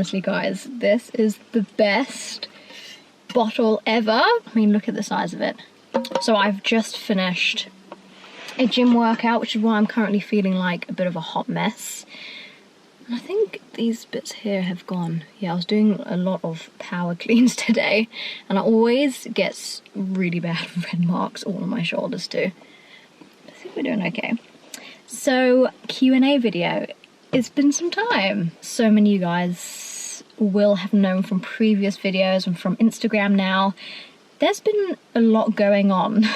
Honestly, guys, this is the best bottle ever. I mean, look at the size of it. So I've just finished a gym workout, which is why I'm currently feeling like a bit of a hot mess. And I think these bits here have gone. Yeah, I was doing a lot of power cleans today, and I always get really bad red marks all on my shoulders too. I think we're doing okay. So, Q&A video. It's been some time. So many of you guys will have known from previous videos and from Instagram now. There's been a lot going on.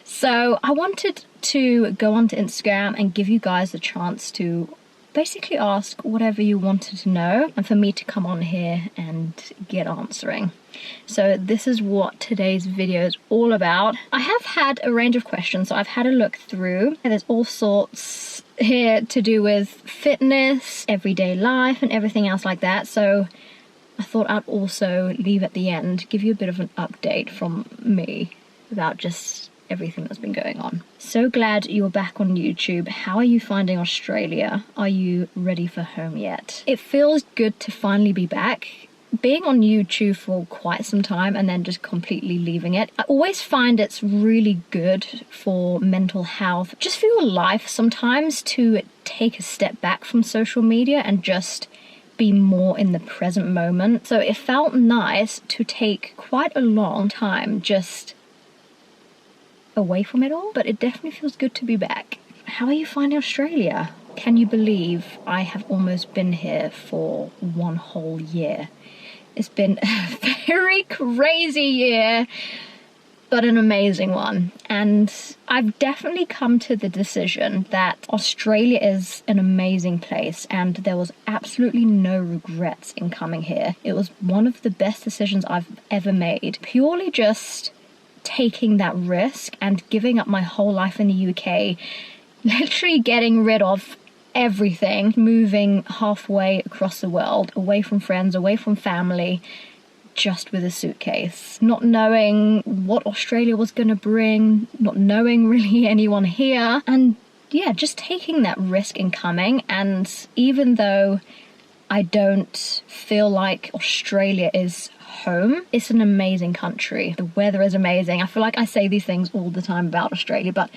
So I wanted to go onto Instagram and give you guys the chance to basically ask whatever you wanted to know, and for me to come on here and get answering. So this is what today's video is all about. I have had a range of questions, so I've had a look through, and there's all sorts here to do with fitness, everyday life, and everything else like that. So I thought I'd also leave at the end, give you a bit of an update from me about just everything that's been going on. So glad you're back on YouTube. How are you finding Australia? Are you ready for home yet? It feels good to finally be back. Being on YouTube for quite some time and then just completely leaving it, I always find it's really good for mental health, just for your life sometimes, to take a step back from social media and just be more in the present moment. So it felt nice to take quite a long time just away from it all, but it definitely feels good to be back. How are you finding Australia? Can you believe I have almost been here for 1 whole year? It's been a very crazy year, but an amazing one. And I've definitely come to the decision that Australia is an amazing place, and there was absolutely no regrets in coming here. It was one of the best decisions I've ever made, purely just taking that risk and giving up my whole life in the UK, literally getting rid of everything, moving halfway across the world, away from friends, away from family, just with a suitcase, not knowing what Australia was going to bring, not knowing really anyone here, and yeah, just taking that risk in coming. And even though I don't feel like Australia is home, it's an amazing country. The weather is amazing. I feel like I say these things all the time about Australia, but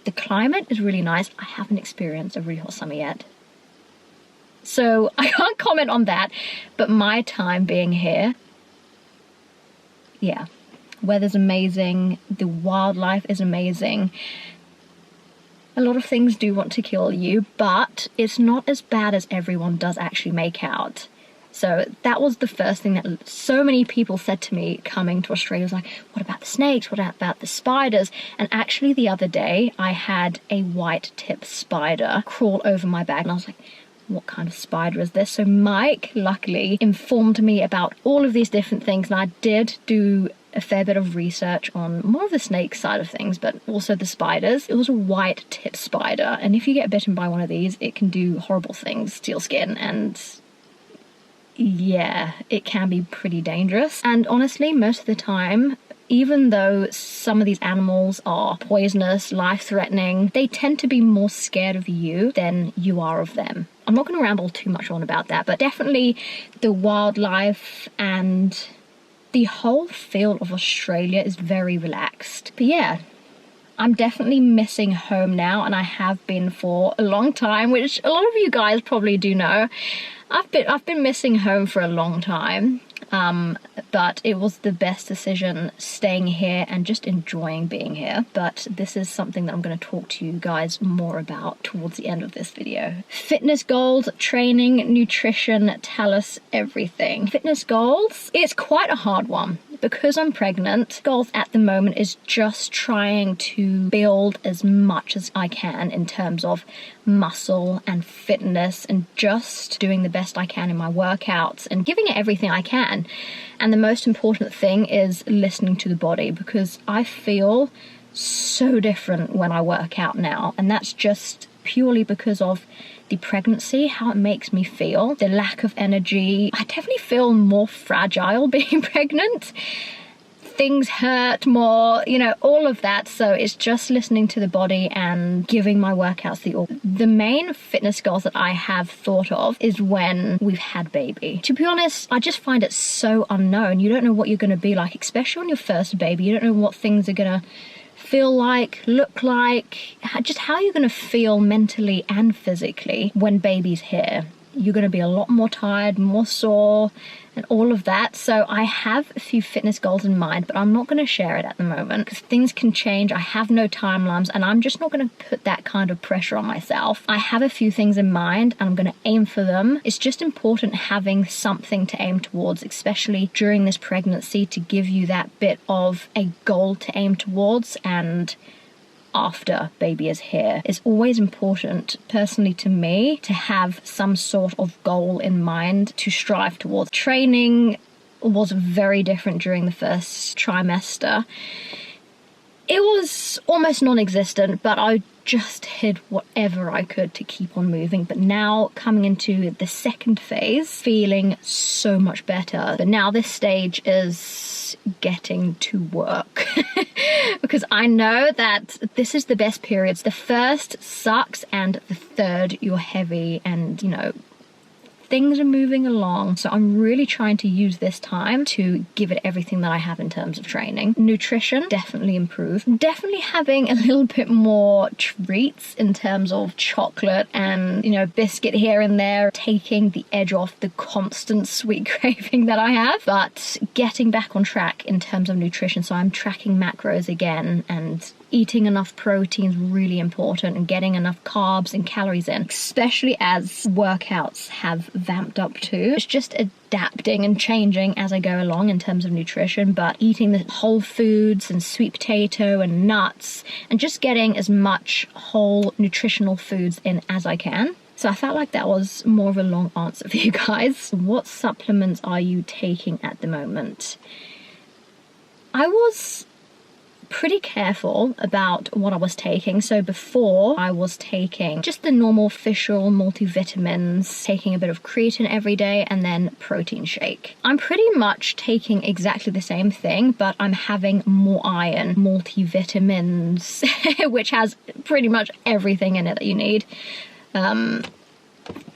the climate is really nice. I haven't experienced a really hot summer yet, so I can't comment on that. But my time being here, yeah, weather's amazing, the wildlife is amazing. A lot of things do want to kill you, but it's not as bad as everyone does actually make out. So that was the first thing that so many people said to me coming to Australia, was like, what about the snakes? What about the spiders? And actually the other day I had a white tip spider crawl over my bag, and I was like, what kind of spider is this? So Mike luckily informed me about all of these different things, and I did do a fair bit of research on more of the snake side of things, but also the spiders. It was a white tip spider, and if you get bitten by one of these, it can do horrible things to your skin, and yeah, it can be pretty dangerous. And honestly, most of the time, even though some of these animals are poisonous, life-threatening, they tend to be more scared of you than you are of them. I'm not going to ramble too much on about that, but definitely the wildlife and the whole feel of Australia is very relaxed. But yeah, I'm definitely missing home now, and I have been for a long time, which a lot of you guys probably do know. I've been missing home for a long time, but it was the best decision staying here and just enjoying being here. But this is something that I'm going to talk to you guys more about towards the end of this video. Fitness goals, training, nutrition, tell us everything. Fitness goals, it's quite a hard one. Because I'm pregnant, goals at the moment is just trying to build as much as I can in terms of muscle and fitness, and just doing the best I can in my workouts and giving it everything I can. And the most important thing is listening to the body, because I feel so different when I work out now, and that's just purely because of the pregnancy, how it makes me feel, the lack of energy. I definitely feel more fragile being pregnant. things hurt more, you know, all of that. So it's just listening to the body and giving my workouts the main fitness goals that I have thought of is when we've had baby. To be honest, I just find it so unknown. You don't know what you're going to be like, especially on your first baby. You don't know what things are going to feel like, look like, just how you're going to feel mentally and physically when baby's here. You're going to be a lot more tired, more sore, and all of that. So I have a few fitness goals in mind, but I'm not going to share it at the moment because things can change. I have no timelines, and I'm just not going to put that kind of pressure on myself. I have a few things in mind, and I'm going to aim for them. It's just important having something to aim towards, especially during this pregnancy, to give you that bit of a goal to aim towards. And after baby is here, it's always important, personally to me, to have some sort of goal in mind to strive towards. Training was very different during the first trimester. It was almost non-existent, but I just did whatever I could to keep on moving. But now coming into the second phase, feeling so much better. But now this stage is getting to work because I know that this is the best periods. The first sucks, and the third you're heavy, and you know, things are moving along. So I'm really trying to use this time to give it everything that I have in terms of training. Nutrition definitely improved. Definitely having a little bit more treats in terms of chocolate and, you know, biscuit here and there, taking the edge off the constant sweet craving that I have, but getting back on track in terms of nutrition. So I'm tracking macros again, and eating enough protein is really important, and getting enough carbs and calories in, especially as workouts have vamped up too. It's just adapting and changing as I go along in terms of nutrition, but eating the whole foods and sweet potato and nuts, and just getting as much whole nutritional foods in as I can. So I felt like that was more of a long answer for you guys. What supplements are you taking at the moment? I was pretty careful about what I was taking. So before, I was taking just the normal fish oil multivitamins, taking a bit of creatine every day, and then protein shake. I'm pretty much taking exactly the same thing, but I'm having more iron multivitamins, which has pretty much everything in it that you need.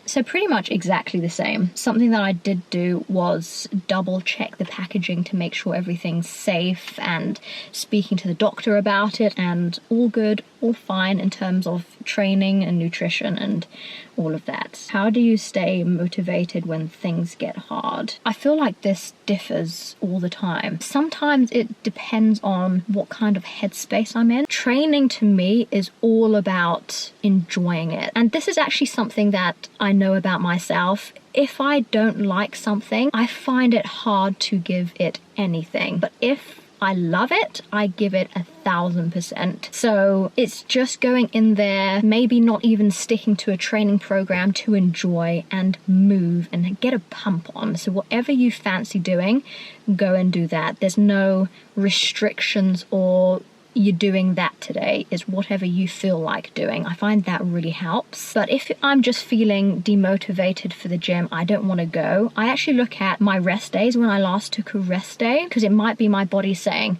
So pretty much exactly the same. Something that I did do was double check the packaging to make sure everything's safe, and speaking to the doctor about it, and all good, all fine in terms of training and nutrition and all of that. How do you stay motivated when things get hard? I feel like this differs all the time. Sometimes it depends on what kind of headspace I'm in. Training to me is all about enjoying it. And this is actually something that I know about myself. If I don't like something, I find it hard to give it anything. But if I love it, I give it 1,000%. So it's just going in there, maybe not even sticking to a training program, to enjoy and move and get a pump on. So whatever you fancy doing, go and do that. There's no restrictions or you're doing that today. Is whatever you feel like doing. I find that really helps. But if I'm just feeling demotivated for the gym, I don't want to go, I actually look at my rest days when I last took a rest day, because it might be my body saying,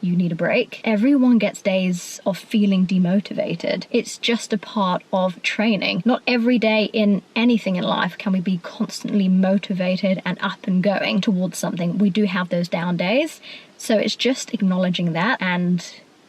you need a break. Everyone gets days of feeling demotivated. It's just a part of training. Not every day in anything in life can we be constantly motivated and up and going towards something. We do have those down days. So it's just acknowledging that and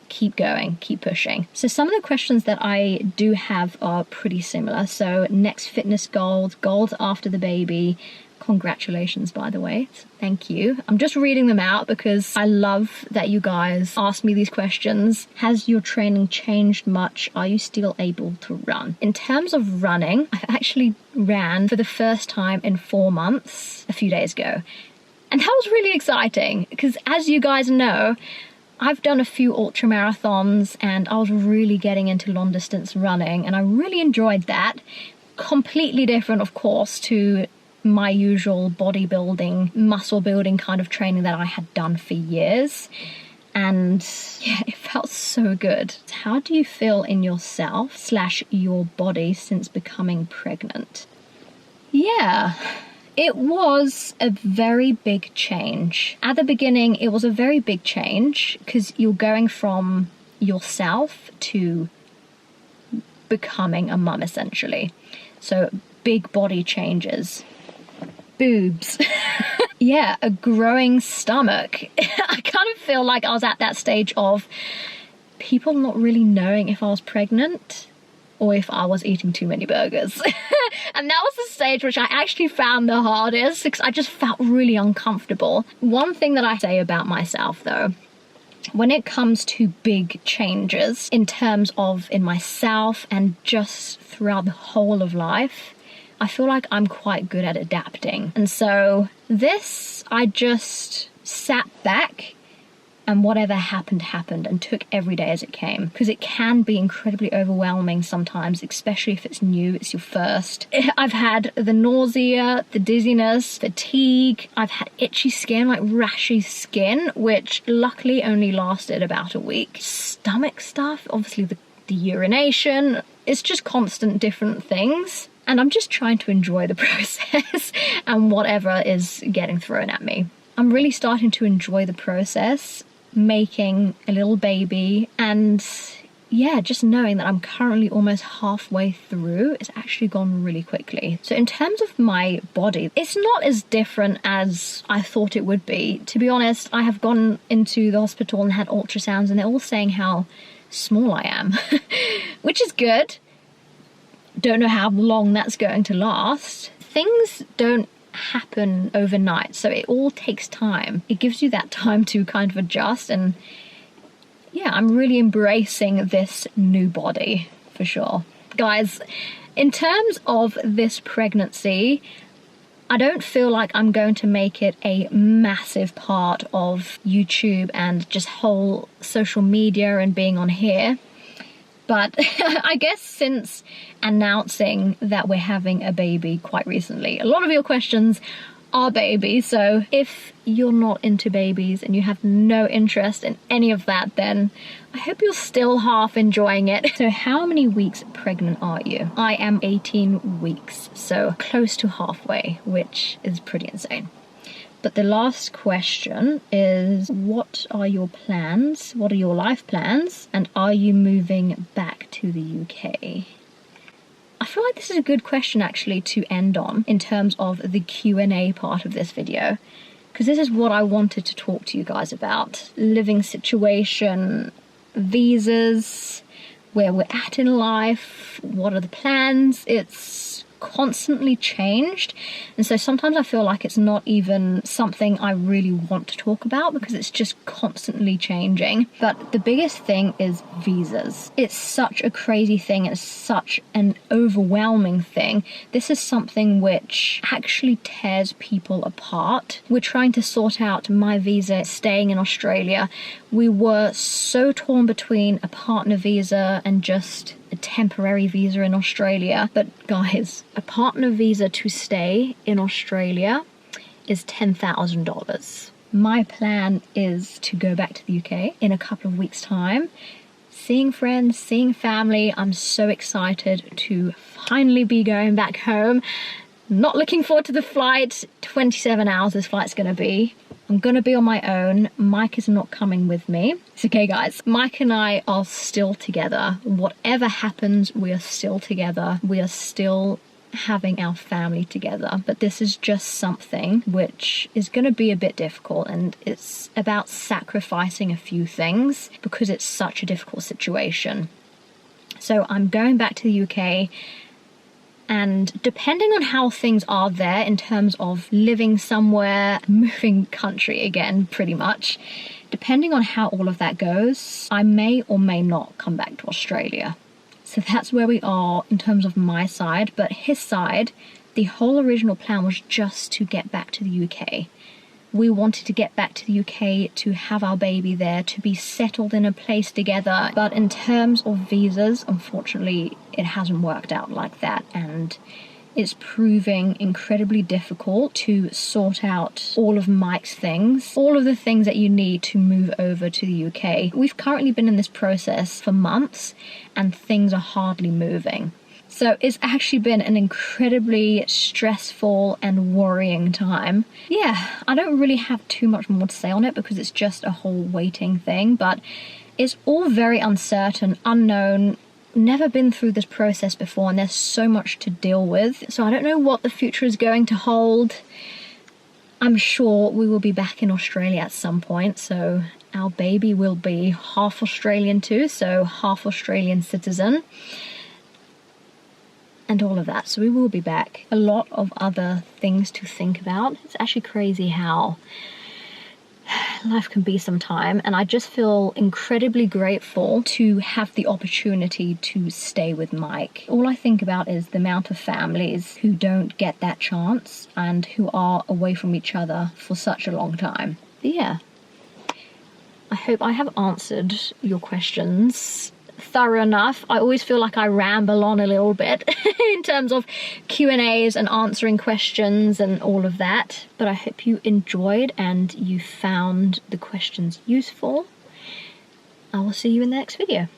keep going, keep pushing. So some of the questions that I do have are pretty similar. So next fitness goals after the baby. Congratulations, by the way. Thank you. I'm just reading them out because I love that you guys ask me these questions. Has your training changed much? Are you still able to run? In terms of running, I actually ran for the first time in 4 months a few days ago. And that was really exciting because, as you guys know, I've done a few ultra marathons and I was really getting into long distance running, and I really enjoyed that. Completely different, of course, to my usual bodybuilding, muscle building kind of training that I had done for years. And yeah, it felt so good. How do you feel in yourself / your body since becoming pregnant? Yeah, It was a very big change. At the beginning, it was a very big change because you're going from yourself to becoming a mum, essentially. So big body changes, boobs, yeah, a growing stomach. I kind of feel like I was at that stage of people not really knowing if I was pregnant or if I was eating too many burgers. And that was the stage which I actually found the hardest because I just felt really uncomfortable. One thing that I say about myself though, when it comes to big changes in terms of in myself and just throughout the whole of life, I feel like I'm quite good at adapting. And so this, I just sat back and whatever happened, happened, and took every day as it came. Because it can be incredibly overwhelming sometimes, especially if it's new, it's your first. I've had the nausea, the dizziness, fatigue. I've had itchy skin, like rashy skin, which luckily only lasted about a week. Stomach stuff, obviously the urination. It's just constant different things. And I'm just trying to enjoy the process and whatever is getting thrown at me. I'm really starting to enjoy the process, making a little baby, and yeah, just knowing that I'm currently almost halfway through, it's actually gone really quickly. So in terms of my body, it's not as different as I thought it would be. To be honest, I have gone into the hospital and had ultrasounds and they're all saying how small I am, which is good. Don't know how long that's going to last. Things don't happen overnight, so it all takes time. It gives you that time to kind of adjust, and yeah, I'm really embracing this new body for sure. Guys, in terms of this pregnancy, I don't feel like I'm going to make it a massive part of YouTube and just whole social media and being on here. But I guess since announcing that we're having a baby quite recently, a lot of your questions are babies. So if you're not into babies and you have no interest in any of that, then I hope you're still half enjoying it. So how many weeks pregnant are you? I am 18 weeks, so close to halfway, which is pretty insane. But the last question is, what are your plans? What are your life plans? And are you moving back to the UK? I feel like this is a good question actually to end on in terms of the Q&A part of this video, because this is what I wanted to talk to you guys about. Living situation, visas, where we're at in life, what are the plans? It's constantly changed, and so sometimes I feel like it's not even something I really want to talk about because it's just constantly changing. But the biggest thing is visas. It's such a crazy thing, it's such an overwhelming thing. This is something which actually tears people apart. We're trying to sort out my visa staying in Australia. We were so torn between a partner visa and just a temporary visa in Australia. But guys, a partner visa to stay in Australia is $10,000. My plan is to go back to the UK in a couple of weeks' time, seeing friends, seeing family. I'm so excited to finally be going back home. Not looking forward to the flight. 27 hours this flight's gonna be. I'm gonna be on my own. Mike is not coming with me. It's okay, guys. Mike and I are still together. Whatever happens, we are still together. We are still having our family together. But this is just something which is gonna be a bit difficult, and it's about sacrificing a few things because it's such a difficult situation. So I'm going back to the UK, and depending on how things are there in terms of living somewhere, moving country again, pretty much, depending on how all of that goes, I may or may not come back to Australia. So that's where we are in terms of my side. But his side, the whole original plan was just to get back to the UK. We wanted to get back to the UK to have our baby there, to be settled in a place together. But in terms of visas, unfortunately, it hasn't worked out like that. And it's proving incredibly difficult to sort out all of Mike's things, all of the things that you need to move over to the UK. We've currently been in this process for months and things are hardly moving. So it's actually been an incredibly stressful and worrying time. Yeah, I don't really have too much more to say on it because it's just a whole waiting thing, but it's all very uncertain, unknown, never been through this process before, and there's so much to deal with. So I don't know what the future is going to hold. I'm sure we will be back in Australia at some point, so our baby will be half Australian too, so half Australian citizen. And all of that, so we will be back. A lot of other things to think about. It's actually crazy how life can be sometime, and I just feel incredibly grateful to have the opportunity to stay with Mike. All I think about is the amount of families who don't get that chance and who are away from each other for such a long time. But yeah, I hope I have answered your questions thorough enough. I always feel like I ramble on a little bit in terms of Q&As and answering questions and all of that, but I hope you enjoyed and you found the questions useful. I will see you in the next video.